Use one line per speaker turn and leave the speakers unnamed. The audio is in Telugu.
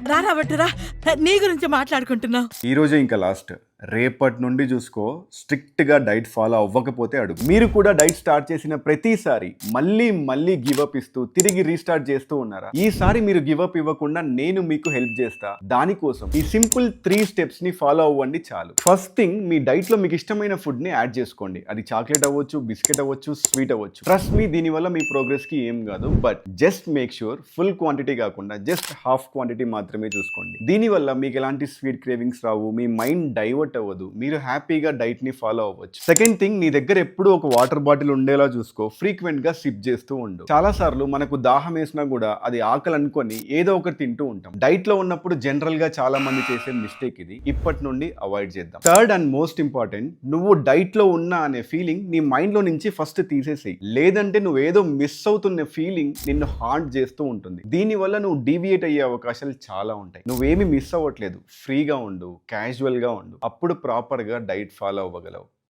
రారా బట్టురా, నీ గురించి మాట్లాడుకుంటున్నాం.
ఈ రోజే ఇంకా లాస్ట్. రేపటి నుండి చూసుకో, స్ట్రిక్ట్ గా డైట్ ఫాలో అవ్వకపోతే అడుగు. మీరు కూడా డైట్ స్టార్ట్ చేసిన ప్రతిసారి మళ్ళీ గివ్ అప్ ఇస్తూ తిరిగి రీస్టార్ట్ చేస్తూ ఉన్నారా? ఈసారి మీరు గివ్ అప్ ఇవ్వకుండా నేను మీకు హెల్ప్ చేస్తా. దానికోసం ఈ సింపుల్ 3 స్టెప్స్ ని ఫాలో అవ్వండి చాలు. ఫస్ట్ థింగ్, మీ డైట్ లో మీకు ఇష్టమైన ఫుడ్ ని యాడ్ చేసుకోండి. అది చాక్లెట్ అవ్వచ్చు, బిస్కెట్ అవ్వచ్చు, స్వీట్ అవ్వచ్చు. ట్రస్ట్ మీ, దీని వల్ల మీ ప్రోగ్రెస్ కి ఏం కాదు. But just make sure full quantity కాకుండా జస్ట్ హాఫ్ క్వాంటిటీ మాత్రమే చూసుకోండి. దీనివల్ల మీకు ఎలాంటి స్వీట్ క్రేవింగ్స్ రావు, మీ మైండ్ డైవర్ట్ అవ్వదు, మీరు హ్యాపీగా డైట్ ని ఫాలో అవ్వచ్చు. సెకండ్ థింగ్, నీ దగ్గర ఎప్పుడు ఒక వాటర్ బాటిల్ ఉండేలా చూసుకో. ఫ్రీక్వెంట్ గా సిప్ చేస్తూ ఉండు. చాలా సార్లు మనకు దాహం వేసినా కూడా అది ఆకలి అనుకొని ఏదో ఒకటి తింటూ ఉంటాం. డైట్ లో ఉన్నప్పుడు జనరల్ గా చాలా మంది చేసే మిస్టేక్ ఇది. ఇప్పటి నుండి అవాయిడ్ చేద్దాం. థర్డ్ అండ్ మోస్ట్ ఇంపార్టెంట్, నువ్వు డైట్ లో ఉన్నా అనే ఫీలింగ్ నీ మైండ్ లో నుంచి ఫస్ట్ తీసేసేయి. లేదంటే నువ్వు ఏదో మిస్ అవుతున్న ఫీలింగ్ నిన్ను హాంట్ చేస్తూ ఉంటుంది. దీనివల్ల నువ్వు డీవియేట్ అయ్యే అవకాశాలు చాలా ఉంటాయి. నువ్వేమి మిస్ అవ్వట్లేదు, ఫ్రీగా ఉండు, క్యాజువల్ గా ఉండు. అప్పుడు ప్రాపర్ గా డైట్ ఫాలో అవ్వగలవు.